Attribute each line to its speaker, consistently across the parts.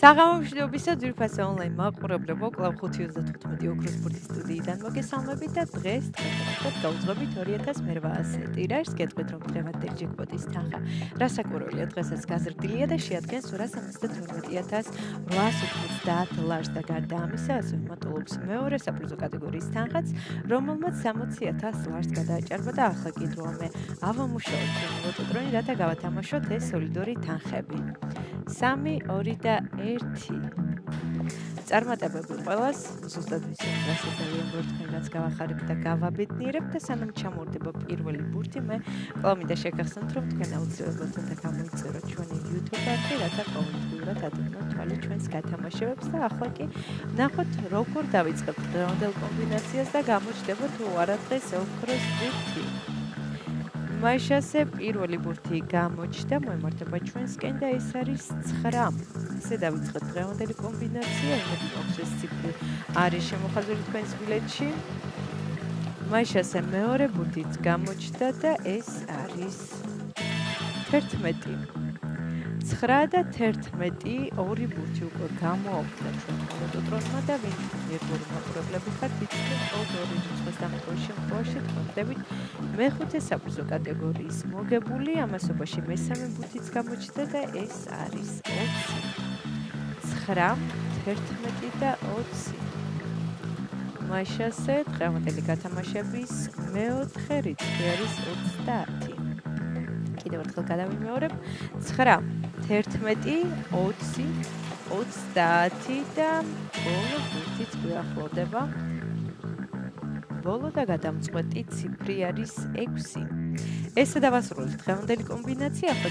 Speaker 1: საღამომშვიდობისა ძვირფასი ონლაინ მაყურებლებო, კვლავ 5:35 ოქროს ბურთის სტუდიიდან მოგესალმებით და დღეს გაუძღებით 2018 ტირაჟს. გეტყვით, რომ დღევანდელი ჯეკპოტის თანხა რასაკვირველია დღესაც გაზრდილია და შეადგენს 272,890 ლარს და გარდა ამისა, ასევე მატულობს მეორე საპრიზო კატეგორიის თანხაც, რომელმაც 60,000 ლარს გადააჭარბა და ახლა კი დროა მე ავამუშავოთ ლოტოტრონი, რათა გავათამაშოთ ეს სოლიდური თანხები. 3, 2 და 1. წარმატებები ყველას, ზუსტად ვიცი, რასაც ძალიან მორთმენაც გავახარებ და გავაბედნიერებ და სანამ ჩამორდება პირველი ბურთი, მე კვლავ მინდა შეგახსენოთ, რომ თქვენ აუცილებლად უნდა გამოიწეროთ ჩვენი YouTube არხი, რათა ყოველდღიურად ადევნოთ თვალი ჩვენს გათამაშებებს და ახლა კი ნახოთ, როგორ დავიწყებთ დღევანდელ კომბინაციას და გამოჩნდება თუ არა დღეს ოქროს ბურთი. მაიშასე პირველი ბურთი გამოჩნდა, მოემართება ჩვენსკენ და ეს არის 9. ესე დავიწყეთ დღევანდელი კომბინაცია, იმედი მაქვს ეს ციფრი არის შემოხაზული თქვენს ბილეთში. მაიშასე მეორე ბურთიც გამოჩნდა და ეს არის 11. 9 და 11, ორი ბურთი უკვე გამოაქვთ ჩვენმა ლოტოტრონმა და ვინ ერთგვარი მაყურებლები ხართ, იცით, ორი რიცხვის დამატების შემთხვევაში თქვენდებით მეხუთე საპრიზო კატეგორიის მოგებული, ამასობაში მესამე ბურთიც გამოჩნდა და ეს არის 20. 9, 11 და 20. მაიშასე დღევანდელი გათამაშების მეოთხე რიცხვი არის 30. კიდევ ერთხელ გადავიმეორებ. 9, 11, 20, 30 და ბოლო ბურთიც გვიახლოვდება. ბოლო და გადამწყვეტი ციფრი არის 6. ესე დავასრულეთ დღევანდელი კომბინაცია, ახლა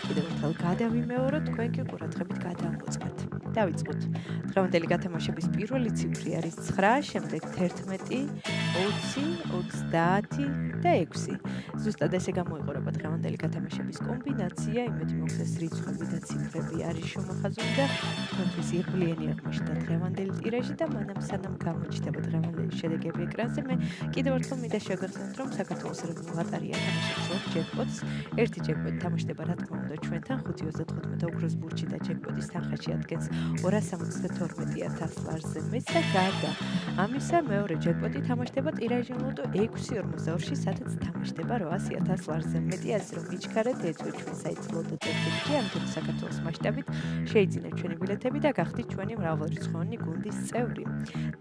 Speaker 1: კიდევ ერთხელ გადავიმეოროთ, თქვენ კი ყურადღებით გადავმოწმეთ. დავიწყოთ. დღევანდელი გათამაშების პირველი ციფრი არის 9, შემდეგ 11, 20, 30 და 6. ზუსტად ესე გამოიყურება დღევანდელი გათამაშების კომბინაცია, იმედი მაქვს ეს რიცხვები და ციფრები არის შემოხაზული და თქვენთვის იღბლიანი აღმოჩნდა დღევანდელი ტირაჟი და მანამ სანამ გამოჩნდება დღევანდელი შედეგები ეკრანზე, მე კიდევ ერთხელ მინდა შეგახსენოთ, რომ საქართველოს ეროვნულ ლოტარია თამაშობს ორ ჯეკპოტს. ერთი ჯეკპოტი თამაშდება რა თქმა უნდა ჩვენთან 5:35 ოქროს ბურთში და ჯეკპოტის თანხაში ადგენს 272,000 ლარზე მეც და გარდა ამისა მეორე ჯეკპოტი თამაშდება ტირაჟიან ლოტო 6.42-ში, სადაც თამაშდება 800,000 ლარზე მეტი, ასე რომ მიჩქარეთ ეწვით ჩვენ საიტს ლოტო.tv, ამიტომ საქართველოს მასშტაბით შეიძინეთ ჩვენი ბილეთები და გახდით ჩვენი მრავალრიცხოვანი გუნდის წევრი.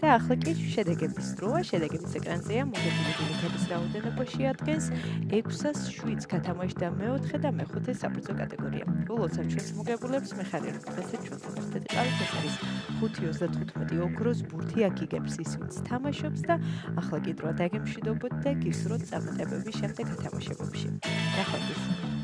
Speaker 1: და ახლა კი შედეგების დროა, შედეგების ეკრანზეა, მოგებული ბილეთების რაოდენობა შეადგენს 607-ს გათამაშდა მეოთხე და მეხუთე საპრიზო კატეგორია. გულოცავ ჩვენს მოგებულებს, მე ხარ ერთ დღესაც ჩვენთან ერთად იყავით, ეს არის 5:35 ოქროს ბურთი, აქ იგებს ის, ვინც თამაშობს და ახლა კი დროა დაგემშვიდობოთ და გისურვოთ წარმატებები შემდეგ გათამაშებებში. ნახვამდის.